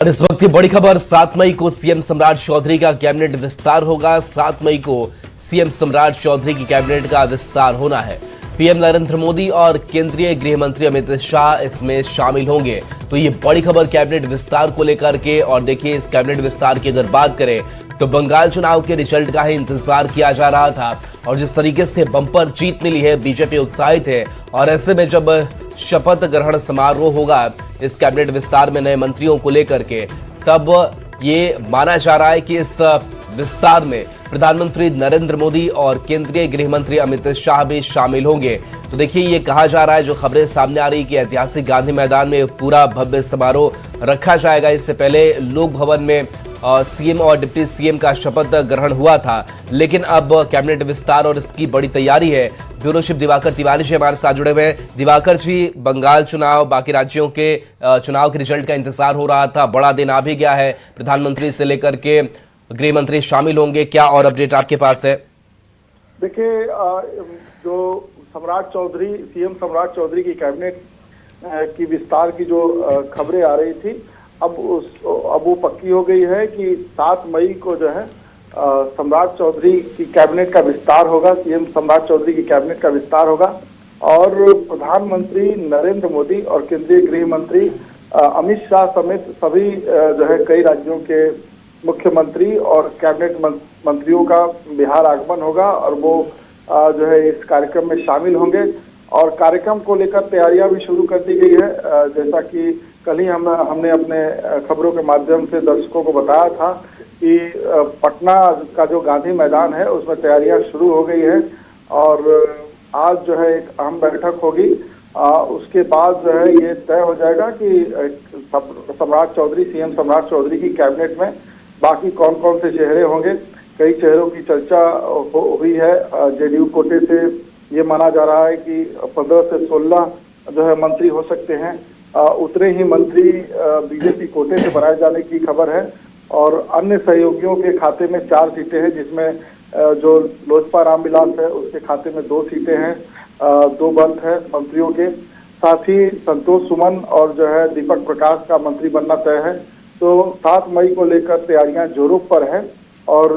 और इस वक्त की बड़ी खबर, 7 मई को सीएम सम्राट चौधरी का कैबिनेट विस्तार होगा। 7 मई को सीएम सम्राट चौधरी की कैबिनेट का विस्तार होना है। पीएम नरेंद्र मोदी और केंद्रीय गृह मंत्री अमित शाह इसमें शामिल होंगे। तो ये बड़ी खबर कैबिनेट विस्तार को लेकर के। और देखिए, इस कैबिनेट विस्तार की अगर बात करें तो बंगाल चुनाव के रिजल्ट का ही इंतजार किया जा रहा था और जिस तरीके से बम्पर जीत मिली है, बीजेपी उत्साहित है। और ऐसे में जब शपथ ग्रहण समारोह होगा इस कैबिनेट विस्तार में नए मंत्रियों को लेकर के, तब ये माना जा रहा है कि इस विस्तार में प्रधानमंत्री नरेंद्र मोदी और केंद्रीय गृह मंत्री अमित शाह भी शामिल होंगे। तो देखिए, ये कहा जा रहा है, जो खबरें सामने आ रही कि ऐतिहासिक गांधी मैदान में पूरा भव्य समारोह रखा जाएगा। इससे पहले लोक भवन में सीएम और डिप्टी सीएम का शपथ ग्रहण हुआ था, लेकिन अब कैबिनेट विस्तार और इसकी बड़ी तैयारी है। ब्यूरो चीफ दिवाकर तिवारी जी हमारे साथ जुड़े हुए हैं। दिवाकर जी, बंगाल चुनाव, बाकी राज्यों के चुनाव के रिजल्ट का इंतजार हो रहा था, बड़ा दिन आ भी गया है, प्रधानमंत्री से लेकर के गृह मंत्री शामिल होंगे, क्या और अपडेट आपके पास है? देखिए, जो सीएम सम्राट चौधरी की कैबिनेट की विस्तार की जो खबरें आ रही थी, अब वो पक्की हो गई है कि 7 मई को जो है सम्राट चौधरी की कैबिनेट का विस्तार होगा। सीएम सम्राट चौधरी की कैबिनेट का विस्तार होगा और प्रधानमंत्री नरेंद्र मोदी और केंद्रीय गृह मंत्री अमित शाह समेत सभी जो है कई राज्यों के मुख्यमंत्री और कैबिनेट मंत्रियों का बिहार आगमन होगा और वो जो है इस कार्यक्रम में शामिल होंगे। और कार्यक्रम को लेकर तैयारियां भी शुरू कर दी गई है। जैसा कि कल ही हमने अपने खबरों के माध्यम से दर्शकों को बताया था कि पटना का जो गांधी मैदान है उसमें तैयारियां शुरू हो गई है और आज जो है एक अहम बैठक होगी। उसके बाद जो है ये तय हो जाएगा कि सीएम सम्राट चौधरी की कैबिनेट में बाकी कौन कौन से चेहरे होंगे। कई चेहरों की चर्चा हुई है। जेडीयू कोटे से ये माना जा रहा है कि 15 से 16 जो है मंत्री हो सकते हैं। उतने ही मंत्री बीजेपी कोटे से बनाए जाने की खबर है और अन्य सहयोगियों के खाते में 4 सीटें हैं, जिसमें जो लोजपा रामविलास है उसके खाते में 2 सीटें हैं, 2 बर्थ है मंत्रियों के। साथ ही संतोष सुमन और जो है दीपक प्रकाश का मंत्री बनना तय है। तो 7 मई को लेकर तैयारियां जोरों पर है और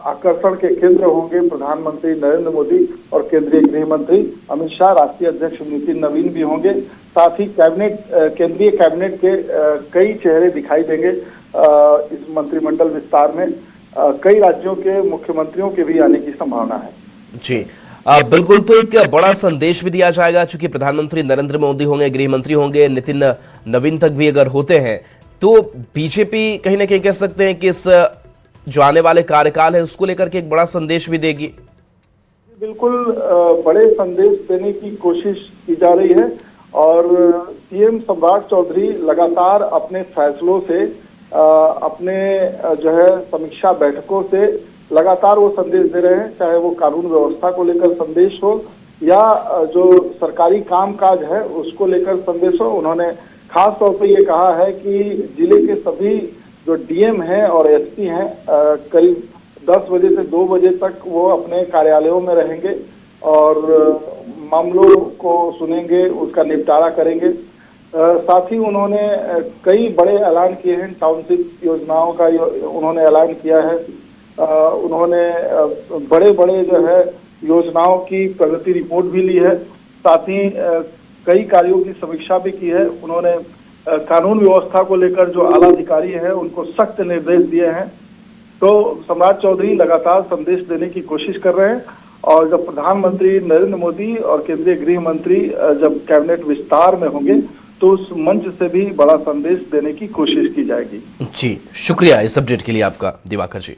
आकर्षण के केंद्र होंगे प्रधानमंत्री नरेंद्र मोदी और केंद्रीय गृह मंत्री अमित शाह। राष्ट्रीय अध्यक्ष नितिन नवीन भी होंगे। साथ ही केंद्रीय कैबिनेट के कई चेहरे दिखाई देंगे इस मंत्रिमंडल विस्तार में। कई राज्योों के मुख्यमंत्रियों के भी आने की संभावना है। जी बिल्कुल। तो एक बड़ा संदेश भी दिया जाएगा, चूंकि प्रधानमंत्री नरेंद्र मोदी होंगे, गृह मंत्री होंगे, नितिन नवीन तक भी अगर होते हैं तो बीजेपी कहीं ना कहीं कह सकते हैं कि इस जो आने वाले कार्यकाल है उसको लेकर के एक बड़ा संदेश भी देगी। बिल्कुल, बड़े संदेश देने की कोशिश की जा रही है और सीएम सम्राट चौधरी लगातार अपने फैसलों से, अपने जो है समीक्षा बैठकों से लगातार वो संदेश दे रहे हैं, चाहे वो कानून व्यवस्था को लेकर संदेश हो या जो सरकारी कामकाज है उसको लेकर संदेश हो। उन्होंने खास तौर पे ये कहा है कि जिले के सभी जो डीएम हैं और एसपी हैं करीब 10 बजे से 2 बजे तक वो अपने कार्यालयों में रहेंगे और मामलों को सुनेंगे, उसका निपटारा करेंगे। साथ ही उन्होंने कई बड़े ऐलान किए हैं। टाउनशिप योजनाओं का उन्होंने ऐलान किया है। उन्होंने बड़े बड़े जो है योजनाओं की प्रगति रिपोर्ट भी ली है। साथ ही कई कार्यों की समीक्षा भी की है। उन्होंने कानून व्यवस्था को लेकर जो आला अधिकारी हैं उनको सख्त निर्देश दिए हैं। तो सम्राट चौधरी लगातार संदेश देने की कोशिश कर रहे हैं और जब प्रधानमंत्री नरेंद्र मोदी और केंद्रीय गृह मंत्री जब कैबिनेट विस्तार में होंगे तो उस मंच से भी बड़ा संदेश देने की कोशिश की जाएगी। जी, शुक्रिया इस अपडेट के लिए आपका, दिवाकर जी।